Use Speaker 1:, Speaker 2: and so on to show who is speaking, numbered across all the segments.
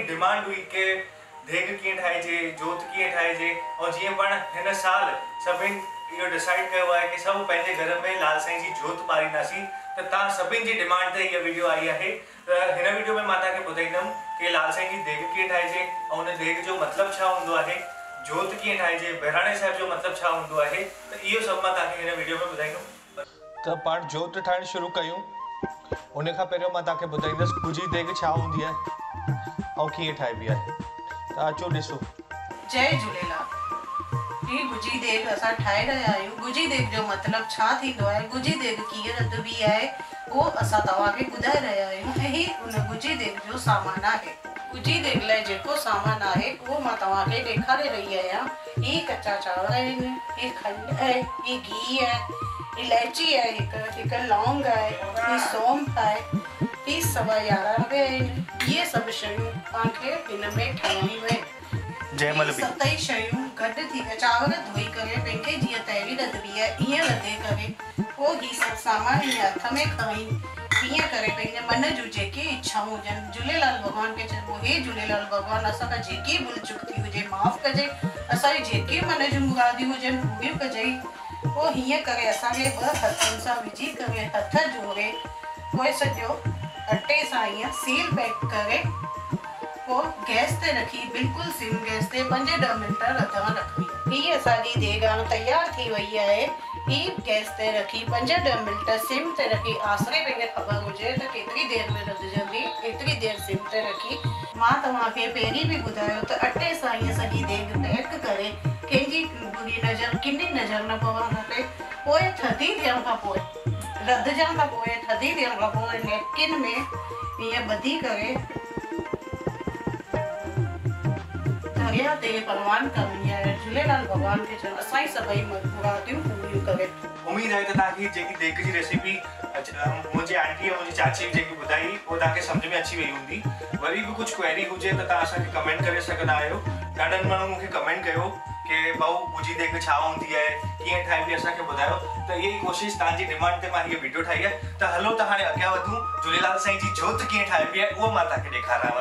Speaker 1: Demand हुई कि देग कीअं ठाहिजे, जोत कीअं ठाहिजे। और जीअं पाण हिन साल सभिनि इहो डिसाइड कयो आहे कि सभु पंहिंजे घर में लाल साईं जी जोत ॿारींदासीं। त तव्हां सभिनि जी डिमांड ते इहा वीडियो आई आहे। त हिन वीडियो में मां तव्हांखे ॿुधाईंदुमि कि लाल साईं जी देग कीअं ठाहिजे ऐं हुन देग जो मतिलबु छा हूंदो आहे, जोत कीअं ठाहिजे, बहिराणे साहिब जो मतिलबु छा हूंदो आहे। त इहो सभु मां तव्हांखे हिन वीडियो में ॿुधाईंदुमि। त पाण जोत ठाहिणु शुरू कयूं। उन खां पहिरियों मां तव्हांखे ॿुधाईंदुसि गुजी देग छा हूंदी आहे ऐं कीअं ठाहिबी आहे। त अचो ॾिसो।
Speaker 2: जय झूलेलाल। ही गुजी देग असां ठाहे रहिया आहियूं। गुजी देग जो मतिलबु छा थींदो आहे, गुजी देग कीअं रधबी आहे, उहो असां तव्हांखे ॿुधाए रहिया आहियूं। ऐं ही उन गुजी देग जो सामान आहे। गुजी देग लाइ जेको सामान आहे उहो मां तव्हांखे ॾेखारे रही आहियां। ही कचा चांवर आहिनि, ही खंडु आहे, ही गिहु आहे, इलायची आहे, हिकु लौंग आहे, ही सौंफ आहे, ही 11.5 आहिनि। इहे सभु शयूं तव्हांखे हिन में ठाहिणियूं आहिनि।
Speaker 1: जंहिंमहिल बि
Speaker 2: 7 शयूं गॾु थी करे चांवर धोई करे पंहिंखे जीअं तैरी रधबी आहे ईअं रधे करे पोइ ही सभु सामान हथ में खणी ईअं करे पंहिंजे मन जूं जेके इच्छाऊं हुजनि झूलेलाल भॻवान खे चइबो, हे झूलेलाल भॻवान असांखां जेकी भुल चुक थी हुजे माफ़ कजे, असांजी जेके मन जूं मुरादियूं हुजनि उहे कजई। पोइ हीअं करे असांखे 2 हथनि सां विझी करे हथ जोड़े पोइ सॼो अटे सां ईअं सील पैक करे पोइ गैस ते रखी बिल्कुलु सिम गैस ते 5-10 मिंट रधण रखणी। हीअ असांजी देग तयार थी वई आहे। ही गैस ते रखी 5-10 मिंट सिम ते रखी आसरे पंहिंखे ख़बर हुजे त केतिरी देर में रधजंदी, एतिरी देर सिम ते रखी। मां तव्हांखे पहिरीं बि ॿुधायो त अटे सां हीअ सॼी देग पैक करे कंहिंजी बुरी नज़र किनी नज़र न पवणु खपे। पोइ थधी थियण खां पोइ रधजण खां पोइ थधी थियण खां पोइ नैपकिन में हीअं ॿधी करे दरिया ते परवान करणी आहे। झूलेलाल भॻवान खे चवण असांजी सभई मुरादियूं पूरियूं करे। उमेद आहे त तव्हांखे जेकी देग जी रेसिपी मुंहिंजी आंटी ऐं मुंहिंजी चाची जेकी ॿुधाई उहो तव्हांखे सम्झ में अची वई हूंदी। वरी बि कुझु क्वेरी हुजे त तव्हां असांखे कमेंट करे सघंदा आहियो। ॾाढनि माण्हू मूंखे कमेंट कयो कि भाऊ गुजी देग छा हूंदी आहे, कीअं ठाहिबी, असांखे ॿुधायो। त इहा ई कोशिशि तव्हांजी डिमांड ते मां हीअ वीडियो ठाही आहे। त हलो त हाणे अॻियां वधूं, झूलेलाल साईं जी जोत कीअं ठाहिबी आहे उहो मां तव्हांखे ॾेखारियांव।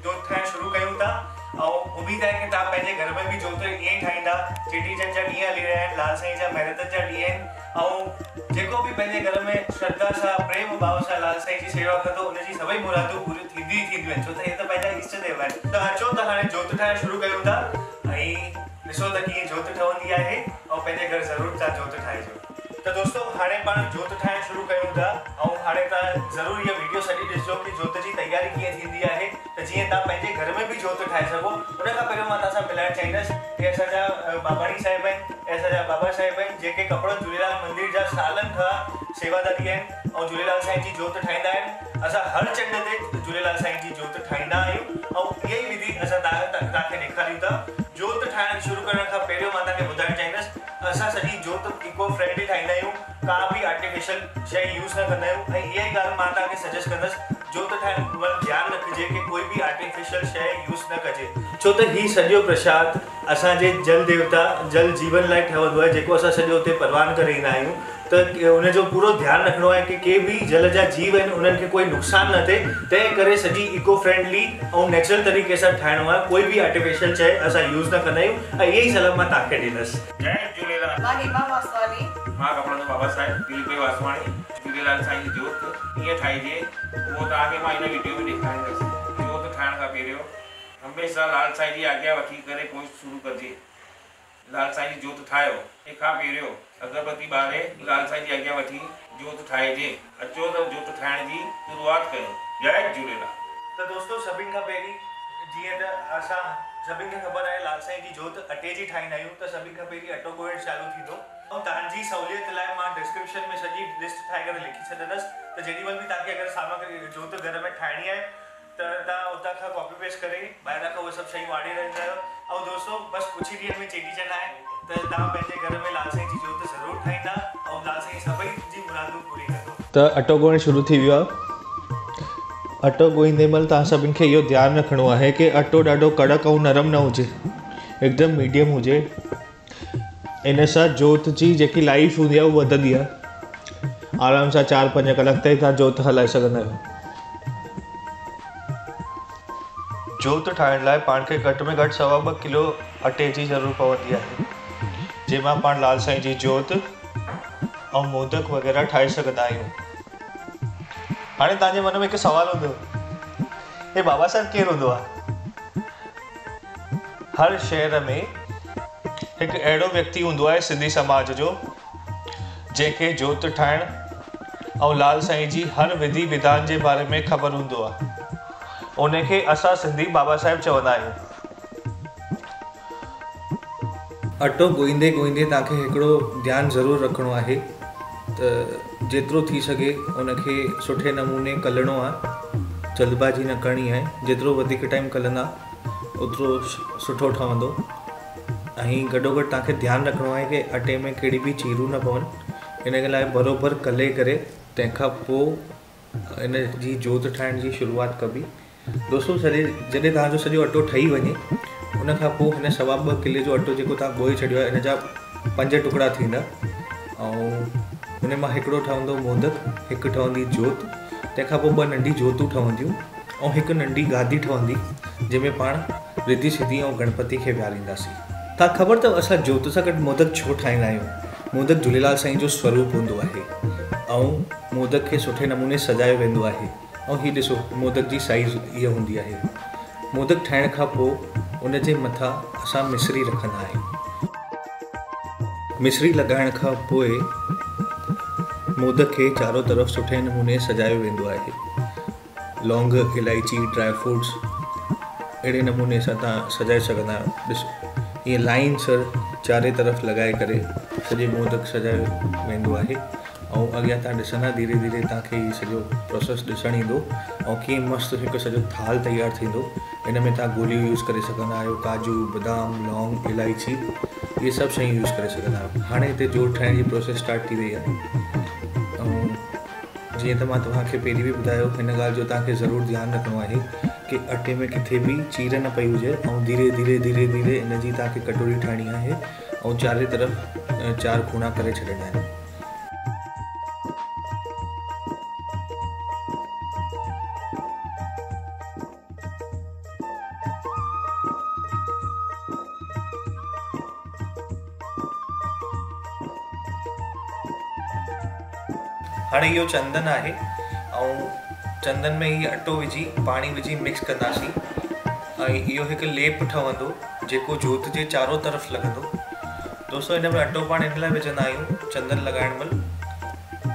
Speaker 2: जोत ठाहिणु शुरू कयूं था ऐं उमेद आहे कि तव्हां पंहिंजे घर में बि जोत ईअं ई ठाहींदा। चेटीचंड जा ॾींहं हली रहिया आहिनि, लाल साईं जा महरतनि जा ॾींहं आहिनि ऐं जेको बि पंहिंजे घर में श्रद्धा सां प्रेम भाव सां लाल साईं जी सेवा कंदो उनजी सभई मुरादूं पूरियूं थींदियूं ई थींदियूं आहिनि, छो त हे त पंहिंजा इष्ट देव आहिनि। त अचो त हाणे जोत ठाहिणु शुरू कयूं था ऐं ॾिसो त कीअं जोत ठहंदी आहे ऐं पंहिंजे घर ज़रूरु तव्हां जोत ठाहिजो। त दोस्तो हाणे पाण जोत ठाहिणु शुरू कयूं था ऐं हाणे तव्हां ज़रूरु इहा वीडियो सॼी ॾिसजो कि जोत जी तयारी कीअं थींदी आहे, त जीअं तव्हां पंहिंजे घर में बि जोत ठाहे सघो। उन खां पहिरियों मां तव्हां सां मिलाइणु चाहींदुसि कि असांजा बाबाणी साहिब आहिनि ऐं असांजा बाबा साहिब आहिनि जेके कपड़नि झूलेलाल मंदिर जा सालनि खां सेवादारी आहिनि ऐं झूलेलाल साईं जी जोत ठाहींदा आहिनि। असां हर चंड ते झूलेलाल साईं जी जोत ठाहींदा आहियूं ऐं इहा ई विधि असां तव्हांखे ॾेखारियूं था। जोत ठाहिणु शुरू करण खां पहिरियों मां तव्हांखे ॿुधाइणु चाहींदुसि असां सॼी जोत इको फ्रेंडली ठाहींदा आहियूं, का बि आर्टिफिशियल शइ यूज़ न कंदा आहियूं। ऐं इहा ई ॻाल्हि मां तव्हांखे सजेस्ट कंदुसि जोत ठाहिण महिल ध्यानु रखिजे कि कोई बि आर्टिफिशियल शइ यूज़ न कजे, छो त हीउ सॼो प्रसाद असांजे जल देवता जल जीवन लाइ ठहंदो आहे जेको असां सॼो हुते परवान करे ईंदा आहियूं। त उनजो पूरो ध्यानु रखिणो आहे कि के बि जल जा जीव आहिनि उन्हनि खे कोई नुक़सानु न थिए। तंहिं करे सॼी इको फ्रेंडली ऐं नेचुरल तरीक़े सां ठाहिणो आहे, कोई बि आर्टिफिशियल शइ असां यूज़ न कंदा आहियूं। ऐं इहा ई सलाह मां तव्हांखे ॾींदुसि। जय झूलेलाल। मां हेमा वासवानी। मां कपड़नि जो बाबा साहिब दिलीप वासवाणी। झूलेलाल साईं जी जोत कीअं ठाहिजे उहो तव्हांखे मां हिन वीडियो में ॾेखारींदुसि। जोत ठाहिण खां पहिरियों हमेशह लाल साईं जी आज्ञा वठी करे कोशिशि शुरू कजे। लाल साईं जी जोत ठाहियो, तंहिंखां पहिरियों अगरबत्ती ॿारे लाल साईं जी आज्ञा वठी जोत ठाहिजे। अचो त जोत ठाहिण जी शुरूआत कयूं। जय झूलेलाल। त दोस्तो सभिनि खां पहिरीं जीअं त असां सभिनि खे ख़बर आहे लाल साईं जी जोत अटे जी ठाहींदा आहियूं, त सभिनि खां पहिरीं अटो ॻोइणु चालू थींदो। ऐं तव्हांजी सहूलियत लाइ मां डिस्क्रिप्शन में सॼी लिस्ट ठाहे करे लिखी छॾंदुसि, त जेॾीमहिल बि तव्हांखे अगरि सामग्री जोत घर में ठाहिणी आहे त तव्हां उतां खां कॉपी पेस्ट करे ॿाहिरां खां उहे सभु शयूं आणे रहंदा आहियो। ऐं दोस्तो बसि कुझु ई ॾींहंनि में चेटीचंड आहे त तव्हां पंहिंजे घर में लाल साईं जी जोत ज़रूरु ठाहींदा ऐं लाल साईं सभई जी मुरादूं पूरी कंदो। त अटो ॻोइणु शुरू थी वियो आहे। अटो ॻोहींदे महिल तव्हां सभिनि खे इहो ध्यानु रखिणो आहे कि अटो ॾाढो कड़क ऐं नरम न हुजे, हिकदमि मीडियम हुजे। इन सां जोत जी जेकी लाइफ हूंदी आहे उहा वधंदी आहे। आराम सां 4-5 कलाक ताईं तव्हां जोत हलाए सघंदा आहियो।
Speaker 1: जोत ठाहिण लाइ पाण खे घटि में घटि 2.25 किलो अटे जी ज़रूरत पवंदी आहे, जंहिंमां पाण लाल साईं जी जोत ऐं मोदक वग़ैरह ठाहे सघंदा आहियूं। हाणे तव्हांजे मन में हिकु सवाल हूंदो, हे बाबा साहिब केरु हूंदो आहे? हर शहर में हिकु अहिड़ो व्यक्ति हूंदो आहे सिंधी समाज जो, जंहिंखे जोत ठाहिण ऐं लाल साईं जी हर विधि विधान जे बारे में ख़बर हूंदो आहे। उनखे असां सिंधी बाबा साहिब चवंदा आहियूं। अटो ॻोहींदे ॻोहींदे तव्हांखे हिकिड़ो ध्यानु ज़रूरु रखिणो आहे त जेतिरो थी सघे उनखे सुठे नमूने कलणो आहे, जल्दबाजी न करणी आहे। जेतिरो वधीक टाइम कलंदा ओतिरो सुठो ठहंदो। ऐं गॾोगॾु तव्हांखे ध्यानु रखिणो आहे की अटे में कहिड़ी बि चीरूं न पवनि। इन लाइ बराबरि कले करे तंहिंखां पोइ इन जी जोत ठाहिण जी शुरूआति कबी। दोस्तों जॾहिं तव्हांजो सॼो अटो ठही वञे उनखां पोइ हिन 2.25 किले जो अटो जेको तव्हां ॻोहे छॾियो आहे इन जा 5 टुकड़ा थींदा ऐं उन मां हिकिड़ो ठहंदो मोदक, हिकु ठहंदी जोत, तंहिंखां पोइ 2 नंढी जोतूं ठहंदियूं ऐं हिकु नंढी गादी ठहंदी जंहिंमें पाण रिधी सिधी ऐं गणपति खे विहारींदासीं। तव्हां ख़बर अथव असां जोत सां गॾु मोदक छो ठाहींदा आहियूं? मोदक झूलेलाल साईं जो स्वरूप हूंदो आहे ऐं मोदक खे सुठे नमूने सजायो वेंदो आहे। ऐं हीअ ॾिसो मोदक जी साइज़ इहा हूंदी आहे। मोदक ठाहिण खां पोइ उन जे मथां असां मिश्री रखंदा आहियूं। मिश्री लॻाइण खां पोइ मोदक खे चारों तरफ़ सुठे नमूने सजायो वेंदो आहे। लौंग, इलायची, ड्राई फ्रूट्स अहिड़े नमूने सां तव्हां सजाए सघंदा आहियो। ॾिसो ईअं लाइन सर चारे तरफ़ लॻाए करे सॼे मोदक सजायो वेंदो आहे ऐं अॻियां तव्हां ॾिसंदा धीरे धीरे तव्हांखे हीउ सॼो प्रोसेस ॾिसणु ईंदो ऐं कीअं मस्तु हिकु सॼो थाल तयारु थींदो। इन में तव्हां गोलियूं यूज़ करे सघंदा आहियो, काजू, बादाम, लौंग, इलायची, इहे सभु शयूं यूज़ करे सघंदा आहियो। हाणे हिते जोत ठाहिण जी प्रोसेस स्टार्ट थी वई आहे ऐं जीअं त मां तव्हांखे पहिरीं बि ॿुधायो, हिन ॻाल्हि जो तव्हांखे ज़रूरु ध्यानु रखिणो आहे कि अटे में किथे बि चीर न पई हुजे ऐं धीरे धीरे धीरे धीरे इन जी तव्हांखे कटोरी ठाहिणी आहे ऐं चारे तरफ़ 4 खूणा करे छॾिणा आहिनि। हाणे इहो चंदन आहे ऐं चंदन में ही अटो विझी पाणी विझी मिक्स कंदासीं ऐं इहो हिकु लेप ठहंदो जेको जोत जे चारों तरफ़ लॻंदो। दोस्तों हिन में अटो पाण इन लाइ विझंदा आहियूं चंदन लॻाइण महिल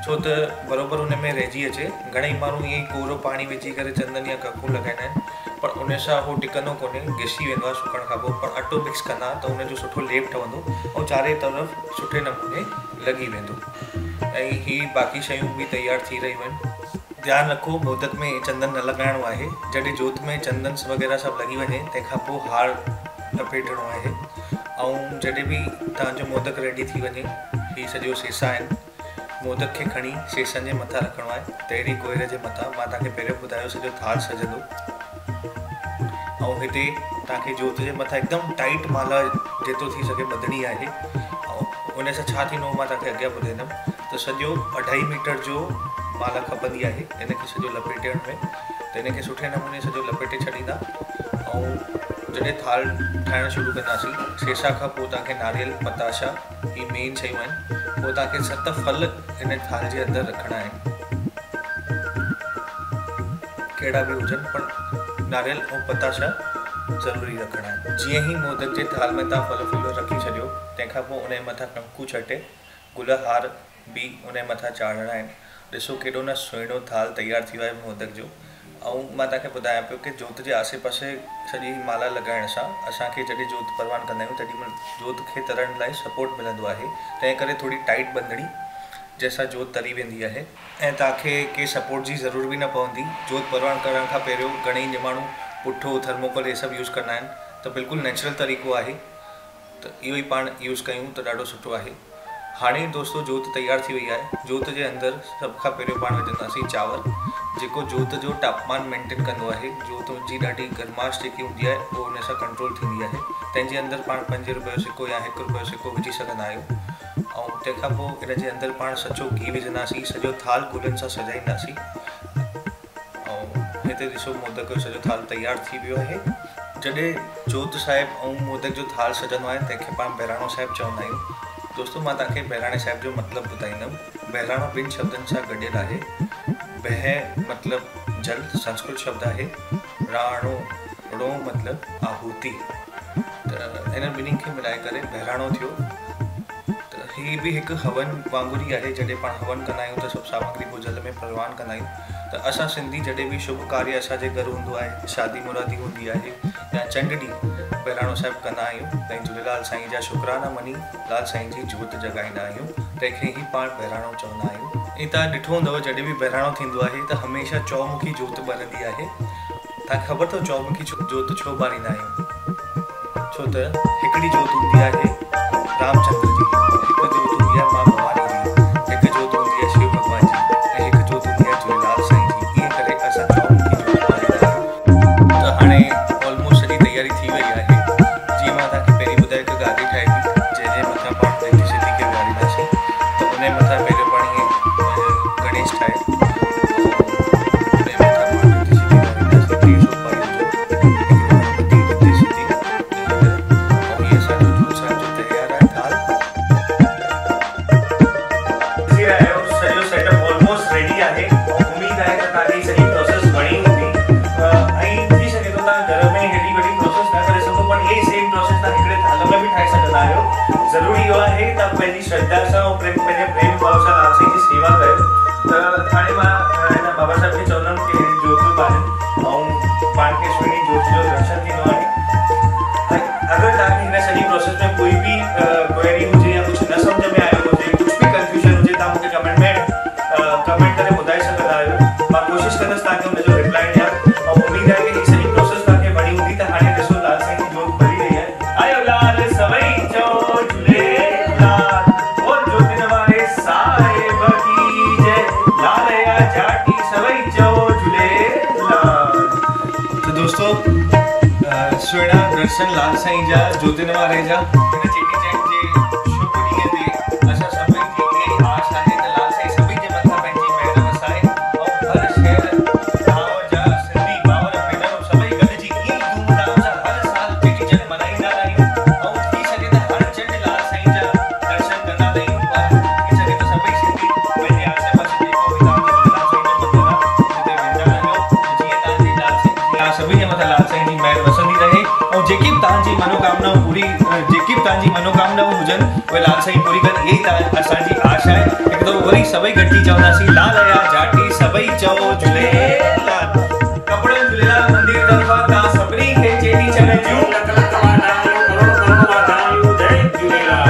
Speaker 1: छो त बराबरि हुन में रहिजी अचे। घणेई माण्हू ईअं ई कोरो पाणी विझी करे चंदन या ककूं लॻाईंदा आहिनि पर उन सां उहो टिकंदो कोन्हे, घिसी वेंदो आहे सुकण खां पोइ। पर अटो मिक्स कंदा त हुनजो सुठो लेप ठहंदो ऐं चारे तरफ़ सुठे नमूने लॻी वेंदो। ऐं ही बाक़ी शयूं बि तयारु थी रहियूं आहिनि। ध्यानु रखो मोदक में चंदन न लॻाइणो आहे। जॾहिं जोत में चंदन वग़ैरह सभु लॻी वञे तंहिंखां पोइ हार लपेटणो आहे। ऐं जॾहिं बि तव्हांजो मोदक रेडी थी वञे, ही सॼो सेसा आहिनि, मोदक खे खणी सेसनि जे मथां रखिणो आहे। तहिड़ी कोयर जे मथां मां तव्हांखे पहिरियों ॿुधायो सॼो थाल सजंदो ऐं हिते तव्हांखे जोत जे मथां हिकदमि टाइट माला जेतिरो थी सघे ॿधणी आहे। ऐं उन सां छा थींदो मां तव्हांखे अॻियां ॿुधाईंदुमि। त सॼो 2.5 मीटर जो माला खपंदी आहे इनखे सॼो लपेटण में। त इनखे सुठे नमूने सॼो लपेटे छॾींदा ऐं जॾहिं थाल ठाहिणु शुरू कंदासीं सेसा खां पोइ तव्हांखे नारियल, पताशा ही मेन शयूं आहिनि। पोइ तव्हांखे 7 फल इन थाल जे अंदरि रखणा आहिनि, कहिड़ा बि हुजनि पर नारियल ऐं पताशा ज़रूरी रखणा आहिनि। जीअं ई मोदक जे थाल में तव्हां फल फूल रखी छॾियो तंहिंखां पोइ उन जे मथां कंकू छटे गुल हार बि उन मथां चाढ़णा आहिनि। ॾिसो केॾो न सुहिणो थाल तयारु थी वियो आहे मोदक जो। ऐं मां तव्हांखे ॿुधायां पियो कि जोत जे आसे पासे सॼी माला लॻाइण सां असांखे जॾहिं जोत परवान कंदा आहियूं तेॾी महिल जोत खे तरण लाइ सपोर्ट मिलंदो आहे। तंहिं करे थोरी टाइट बंधणी जंहिंसां जोत तरी वेंदी आहे ऐं तव्हांखे कंहिं सपोर्ट जी ज़रूरत बि न पवंदी। जोत परवान करण खां पहिरियों घणेई माण्हू पुठो, थर्मोकोल इहे सभु यूज़ कंदा आहिनि त बिल्कुलु नेचुरल तरीक़ो आहे त इहो ई पाण यूज़ कयूं त ॾाढो सुठो आहे। हाणे दोस्तों जोत तयारु थी वई आहे। जोत जे अंदरि सभ खां पहिरियों पाण विझंदासीं चांवर जेको जोत जो तापमान मेंटेन कंदो आहे। जोत जी ॾाढी गरमाश जेकी हूंदी आहे उहो हुन सां कंट्रोल थींदी आहे। तंहिंजे अंदरि पाण 5 रुपए जो सिक्को या 1 रुपए जो सिक्को विझी सघंदा आहियूं। ऐं तंहिंखां पोइ इन जे अंदरि पाण सचो घी विझंदासीं, सॼो थाल गुलनि सां सजाईंदासीं ऐं हिते ॾिसो मोदक जो सॼो थाल तयारु थी वियो आहे। जॾहिं जोत साहिब ऐं मोदक जो थाल सजंदो आहे तंहिंखे पाण बहिराणो साहिब चवंदा आहियूं। दोस्तों मां तव्हांखे बहिराणे साहिब जो मतिलबु ॿुधाईंदुमि। बहिराणो ॿिनि शब्दनि सां गॾियल आहे। बह मतिलबु जल, संस्कृत शब्द आहे। राणो रो मतिलबु आहुति, त हिन ॿिन्हिनि खे मिलाए करे बहिराणो थियो। त हीअ बि हिकु हवन वांगुरु ई आहे। जॾहिं पाण हवन कंदा आहियूं त सभु सामग्री पोइ जल में परवान कंदा आहियूं। त असां सिंधी जॾहिं बि शुभ कार्य असांजे घर हूंदो आहे, शादी मुरादी हूंदी आहे या चंड ॾींहुं बहिराणो साहिब कंदा आहियूं, त झूलेलाल साईं जा शुकराना मञी लाल साईं जी जोत जॻाईंदा आहियूं। तंहिंखे ई पाण बहिराणो चवंदा आहियूं। ऐं तव्हां ॾिठो हूंदव जॾहिं बि बहिराणो थींदो आहे त हमेशह चौमुखी जोत ॿरंदी आहे। तव्हांखे ख़बर अथव चौमुखी जोत छो ॿारींदा आहियूं? छो त हिकिड़ी जोत हूंदी आहे रामचंद्र जी, हिकु जोत हूंदी आहे मां भवानी जी, हिकु जोत हूंदी आहे शिव भॻवान जी, ऐं हिकु जोत हूंदी आहे झूलेलाल साईं जी। ईअं करे असां चौमुखी जोत ॿारींदा आहियूं। त हाणे ऑलमोस्ट सॼी तयारी थी वई आहे। जीअं मां तव्हांखे पहिरीं ॿुधायो हिकु गादी ठाही हुई जंहिंजे मथां पाण पंहिंजी सिंधी खे विहारींदासीं। त उन मथां पहिरियों पाण ईअं गणेश ठाहे ज़रूरी इहो आहे त पंहिंजी श्रद्धा सां ऐं पंहिंजे प्रेम भाव सां लाल साईं जी सेवा कयो। त हाणे मां हिन बाबा साहिब खे चवंदुमि की जोत ॿारनि ऐं पाण खे सुहिणी जोत जो दर्शन थींदो आहे। अगरि तव्हांखे हिन सॼी प्रोसेस में कोई बि क्वेरी हुजे या कुझु न सम्झ में आयो हुजे, कुझु बि कंफ्यूजन हुजे, तव्हां मूंखे कमेंट करे ॿुधाए सघंदा आहियो। मां कोशिशि कंदुसि तव्हांखे हुनजो रिप्लाई ॾियां। ऐं उमेद आहे की हीअ सॼी प्रोसेस तव्हांखे वणी हूंदी। त हाणे ॾिसो लाल साईं जी जोत ॿरी रही आहे। आयो लाल सवई चओ सुहिणा दर्शन लाल साईं जा जोतिन वारे जा। हिन चेटीचंड जे शुभ ॾींहं ते असां सभिनी जी इहा आस आहे त लाल साईं सभिनी जे मथां पंहिंजी महिर वसाए ऐं हर शहर गांव जा सिंधी भाउर भेनरूं सभई गॾिजी ईअं ई धूमधाम सां हर साल चेटीचंड मल्हाईंदा रहियूं। ऐं थी सघे त हर चंड लाल साईं जा दर्शन कंदा रहियूं। पर थी सघे त सभई सिंधी पंहिंजे आसे पासे जेको बि तव्हांजो लाल साईं जो मंदरु आहे उते वेंदा रहियो। जीअं तव्हांजी लाल साईं सभिनी जे मथां लाल साईं जी महिर वसंदी रहे। ऐं जेकी बि तव्हांजी मनोकामनाऊं हुजनि उहे लाल साईं पूरी कनि। इहा ई असांजी आशा आहे। हिकु दफ़ो वरी सभई गॾिजी चवंदासीं लाल या जाटी सभई चओ झूलेलाल। कपड़नि झूलेलाल मंदिर तरफ़ां तव्हां सभिनी खे चेटीचंड जूं लख लख वाधायूं, करोड़ करोड़ वाधायूं। जय झूलेलाल।